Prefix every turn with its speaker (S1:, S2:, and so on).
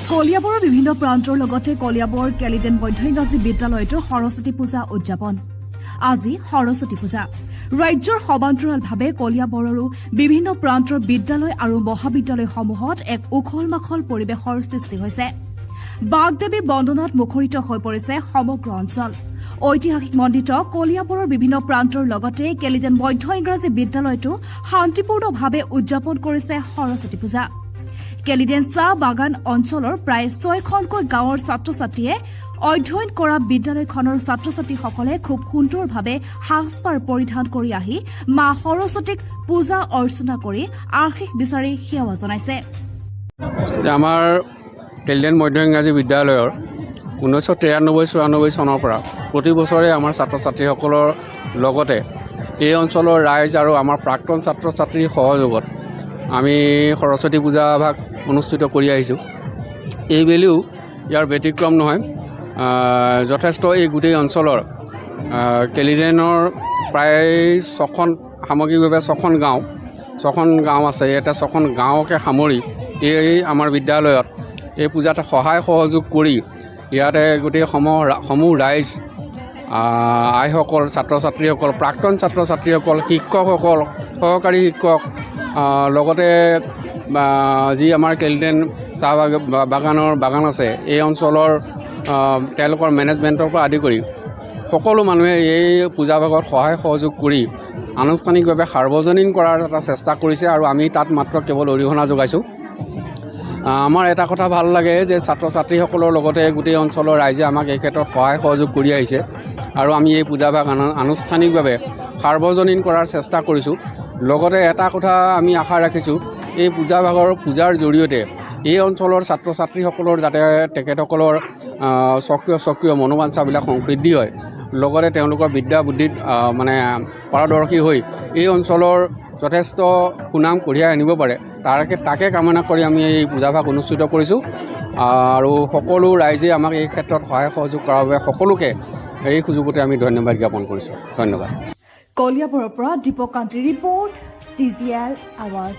S1: কলিয়াবৰৰ বিভিন্ন প্ৰান্তৰ লগতে কলিয়াবৰ কেলিডেন মধ্য ইংৰাজী বিদ্যালয়তো সৰস্বতী পূজা উদযাপন আজি সৰস্বতী পূজা ৰাজ্যৰ সমান্তৰালভাৱে কলিয়াবৰৰো বিভিন্ন প্ৰান্তৰ বিদ্যালয় আৰু মহাবিদ্যালয়সমূহত এক উখল-মাখল পৰিৱেশৰ সৃষ্টি হৈছে বাগদেৱী বন্দনাত মুখৰিত হৈ পৰিছে সমগ্ৰ অঞ্চল ঐতিহাসিক মণ্ডিত কলিয়াবৰৰ বিভিন্ন প্ৰান্তৰ লগতে কেলিডেন মধ্য ইংৰাজী বিদ্যালয়তো শান্তিপূৰ্ণভাৱে উদযাপন কৰিছে সৰস্বতী পূজা কেলিডেন চাহ বাগান অঞ্চলৰ প্ৰায় 6খনকৈ গাঁৱৰ ছাত্ৰ-ছাত্ৰীয়ে অধ্যয়ন কৰা বিদ্যালয়খনৰ ছাত্ৰ-ছাত্ৰীসকলে খুব সুন্দৰভাৱে সাজপাৰ পৰিধান কৰি আহি মা সৰস্বতীক পূজা অৰ্চনা কৰি আশীষ বিচাৰি সেৱা জনাইছে
S2: আমাৰ কেলিডেন মধ্য ইংৰাজী বিদ্যালয়ৰ 1993-94 চনৰ পৰা প্ৰতি বছৰে আমাৰ ছাত্ৰ-ছাত্ৰীসকলৰ লগতে এই অঞ্চলৰ ৰাইজ আৰু আমাৰ প্ৰাক্তন ছাত্ৰ-ছাত্ৰীৰ সহযোগত আমি সৰস্বতী পূজা ভাগ অনুষ্ঠিত কৰি আহিছোঁ এইবেলিও ইয়াৰ ব্যতিক্ৰম নহয় যথেষ্ট এই গোটেই অঞ্চলৰ কেলিডেনৰ প্ৰায় 6খন সামগ্ৰিকভাৱে 6খন গাঁও আছে ইয়াতে 6খন গাঁৱকে সামৰি এই আমাৰ বিদ্যালয়ত এই পূজাত সহায় সহযোগ কৰি ইয়াতে গোটেই সমূহ ৰাইজ আইসকল ছাত্ৰ-ছাত্ৰীসকল প্ৰাক্তন ছাত্ৰ-ছাত্ৰীসকল শিক্ষকসকল সহকাৰী শিক্ষক লগতে যি আমাৰ কেলিডেন চাহ বাগান আছে এই অঞ্চলৰ তেওঁলোকৰ মেনেজমেণ্টৰ পৰা আদি কৰি সকলো মানুহে এই পূজা ভাগত সহায় সহযোগ কৰি আনুষ্ঠানিকভাৱে সাৰ্বজনীন কৰাৰ এটা চেষ্টা কৰিছে আৰু আমি তাত মাত্ৰ কেৱল অৰিহণা যোগাইছোঁ আমাৰ এটা কথা ভাল লাগে যে ছাত্ৰ-ছাত্ৰীসকলৰ লগতে গোটেই অঞ্চলৰ ৰাইজে আমাক এই ক্ষেত্ৰত সহায় সহযোগ কৰি আহিছে আৰু আমি এই পূজা ভাগ আনুষ্ঠানিকভাৱে সাৰ্বজনীন কৰাৰ চেষ্টা কৰিছোঁ লগতে এটা কথা আমি আশা ৰাখিছোঁ এই পূজাৰ জৰিয়তে এই অঞ্চলৰ ছাত্ৰ-ছাত্ৰীসকলৰ যাতে তেখেতসকলৰ স্বকীয় মনোবাঞ্ছাবিলাক সমৃদ্ধি হয় লগতে তেওঁলোকৰ বিদ্যা বুদ্ধিত মানে পাৰদৰ্শী হৈ এই অঞ্চলৰ যথেষ্ট সুনাম কঢ়িয়াই আনিব পাৰে তাকে কামনা কৰি আমি এই পূজাভাগ অনুষ্ঠিত কৰিছোঁ আৰু সকলো ৰাইজে আমাক এই ক্ষেত্ৰত সহায় সহযোগ কৰাৰ বাবে সকলোকে এই সুযোগতে আমি ধন্যবাদ জ্ঞাপন কৰিছোঁ ধন্যবাদ
S1: কলিয়াবৰৰ পৰা দীপকান্তি ৰিপৰ্ট TGL আৱাজ